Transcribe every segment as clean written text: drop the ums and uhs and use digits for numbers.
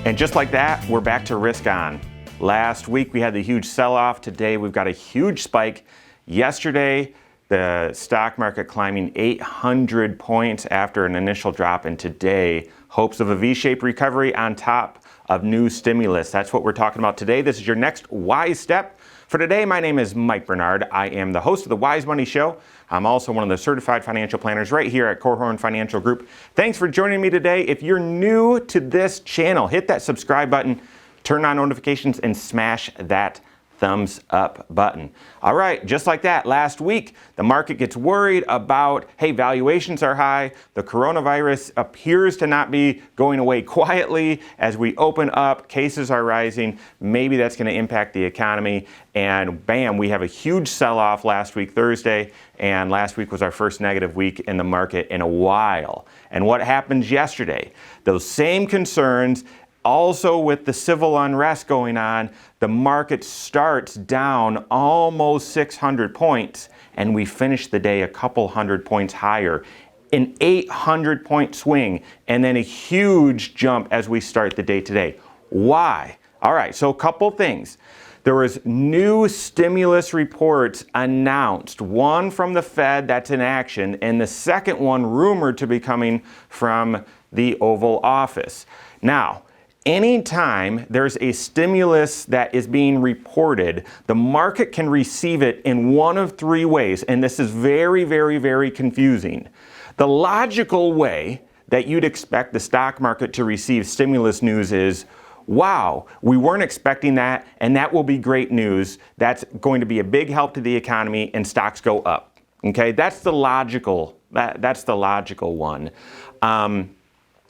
And just like that, we're back to risk on. Last week we had the huge sell-off. Today we've got a huge spike. Yesterday, the stock market climbing 800 points after an initial drop, and today, hopes of a V-shaped recovery on top of new stimulus. That's what we're talking about today. This is your next Wise Step. For today, my name is Mike Bernard. I am the host of the Wise Money Show. I'm also one of the certified financial planners right here at Corhorn Financial Group. Thanks for joining me today. If you're new to this channel, hit that subscribe button, turn on notifications, and smash that thumbs up button. All right, just like that, last week, the market gets worried about, hey, valuations are high. The coronavirus appears to not be going away quietly. As we open up, cases are rising. Maybe that's going to impact the economy. And bam, we have a huge sell-off last week, Thursday. And last week was our first negative week in the market in a while. And what happened yesterday? Those same concerns. Also, with the civil unrest going on, the market starts down almost 600 points, and we finish the day a couple hundred points higher. An 800-point swing, and then a huge jump as we start the day today. Why? All right, so a couple things. There was new stimulus reports announced, one from the Fed that's in action, and the second one rumored to be coming from the Oval Office. Now, anytime there's a stimulus that is being reported, the market can receive it in one of three ways, and this is very, very, very confusing. The logical way that you'd expect the stock market to receive stimulus news is, wow, we weren't expecting that, and that will be great news. That's going to be a big help to the economy, and stocks go up. Okay, that's the logical. That's the logical one.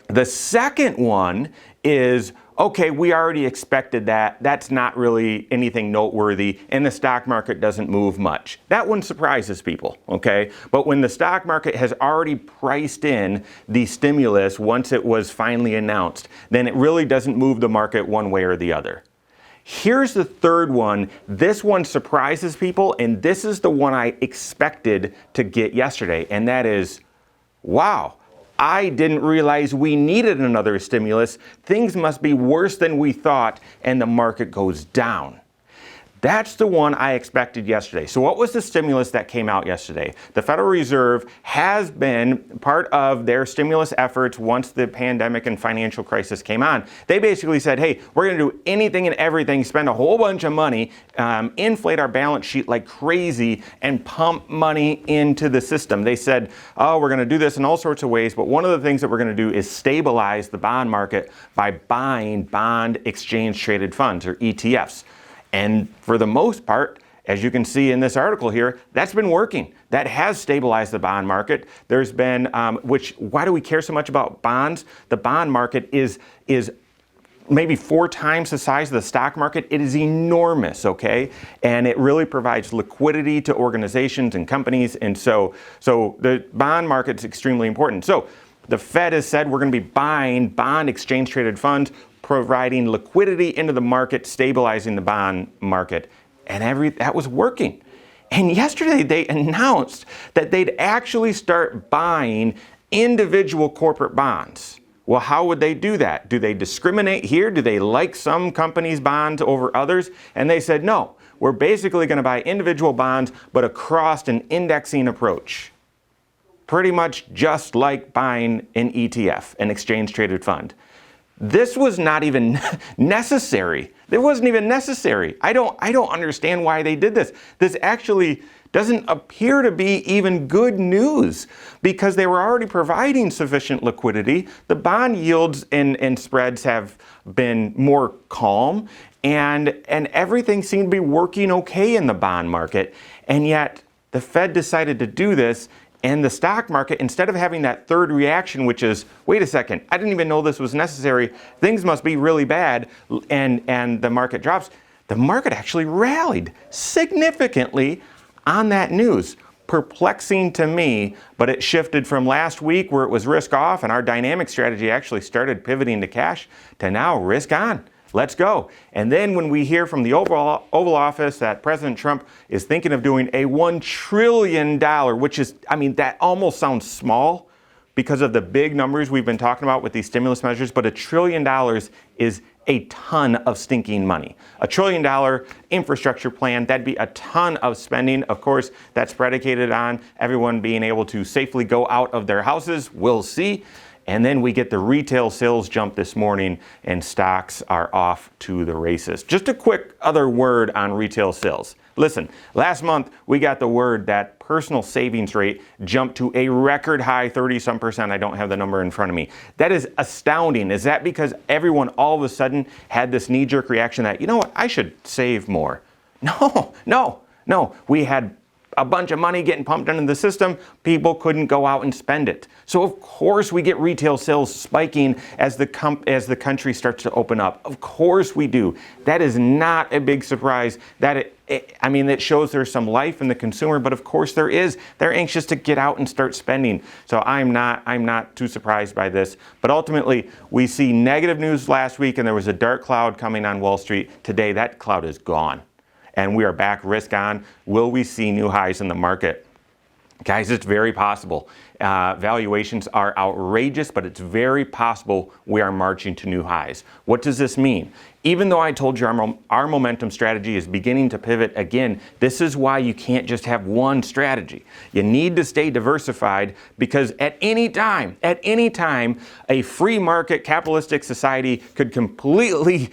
The second one is, okay, we already expected that. That's not really anything noteworthy, and the stock market doesn't move much. That one surprises people, okay? But when the stock market has already priced in the stimulus once it was finally announced, then it really doesn't move the market one way or the other. Here's the third one. This one surprises people, and this is the one I expected to get yesterday, and that is, wow, I didn't realize we needed another stimulus. Things must be worse than we thought, and the market goes down. That's the one I expected yesterday. So what was the stimulus that came out yesterday? The Federal Reserve has been part of their stimulus efforts once the pandemic and financial crisis came on. They basically said, hey, we're going to do anything and everything, spend a whole bunch of money, inflate our balance sheet like crazy, and pump money into the system. They said, oh, we're going to do this in all sorts of ways, but one of the things that we're going to do is stabilize the bond market by buying bond exchange traded funds, or ETFs. And for the most part, as you can see in this article here, that's been working. That has stabilized the bond market. There's been, why do we care so much about bonds? The bond market is maybe 4 times the size of the stock market. It is enormous, okay? And it really provides liquidity to organizations and companies. And so the bond market's extremely important. So the Fed has said we're going to be buying bond exchange traded funds, providing liquidity into the market, stabilizing the bond market, and that was working. And yesterday they announced that they'd actually start buying individual corporate bonds. Well, how would they do that? Do they discriminate here? Do they like some companies' bonds over others? And they said, no, we're basically going to buy individual bonds, but across an indexing approach. Pretty much just like buying an ETF, an exchange traded fund. This was not even necessary. It wasn't even necessary. I don't understand why they did this. This actually doesn't appear to be even good news because they were already providing sufficient liquidity. The bond yields and spreads have been more calm, and everything seemed to be working okay in the bond market. And yet the Fed decided to do this. And the stock market, instead of having that third reaction, which is, wait a second, I didn't even know this was necessary, things must be really bad, and the market drops, the market actually rallied significantly on that news. Perplexing to me, but it shifted from last week where it was risk off and our dynamic strategy actually started pivoting to cash to now risk on. Let's go. And then when we hear from the Oval Office that President Trump is thinking of doing a $1 trillion, which is, I mean, that almost sounds small because of the big numbers we've been talking about with these stimulus measures, but $1 trillion is a ton of stinking money. $1 trillion infrastructure plan, that'd be a ton of spending. Of course, that's predicated on everyone being able to safely go out of their houses. We'll see. And then we get the retail sales jump this morning and stocks are off to the races. Just a quick other word on retail sales. Listen, last month we got the word that personal savings rate jumped to a record high 30-some%. I don't have the number in front of me. That is astounding. Is that because everyone all of a sudden had this knee-jerk reaction that, you know what, I should save more? No. We had a bunch of money getting pumped into the system. People couldn't go out and spend it. So of course we get retail sales spiking as the country starts to open up. Of course we do. That is not a big surprise. It shows there's some life in the consumer, but of course there is. They're anxious to get out and start spending. So I'm not too surprised by this. But ultimately, we see negative news last week and there was a dark cloud coming on Wall Street. Today, that cloud is gone. And we are back risk on. Will we see new highs in the market? Guys, it's very possible. Valuations are outrageous, but it's very possible we are marching to new highs. What does this mean? Even though I told you our momentum strategy is beginning to pivot again, this is why you can't just have one strategy. You need to stay diversified because at any time, a free market capitalistic society could completely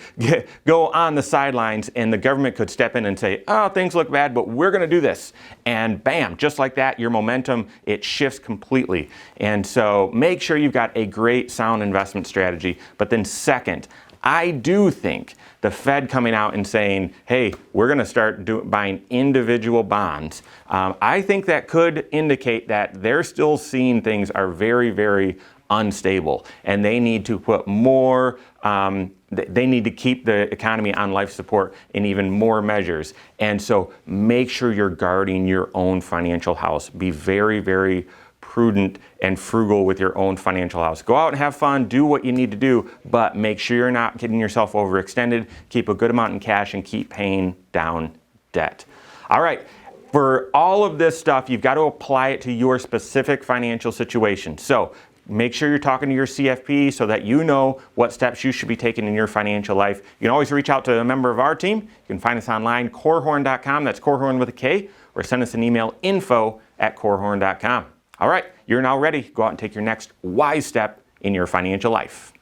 go on the sidelines and the government could step in and say, oh, things look bad, but we're going to do this. And bam, just like that, your momentum, it shifts completely. And so make sure you've got a great sound investment strategy. But then second, I do think the Fed coming out and saying, hey, we're going to start buying individual bonds. I think that could indicate that they're still seeing things are very, very unstable and they need to put more, they need to keep the economy on life support in even more measures. And so make sure you're guarding your own financial house. Be very, very prudent and frugal with your own financial house. Go out and have fun, do what you need to do, but make sure you're not getting yourself overextended. Keep a good amount in cash and keep paying down debt. All right, for all of this stuff, you've got to apply it to your specific financial situation. So make sure you're talking to your CFP so that you know what steps you should be taking in your financial life. You can always reach out to a member of our team. You can find us online, corehorn.com, that's Corehorn with a K, or send us an email, info@corehorn.com. All right, you're now ready. Go out and take your next wise step in your financial life.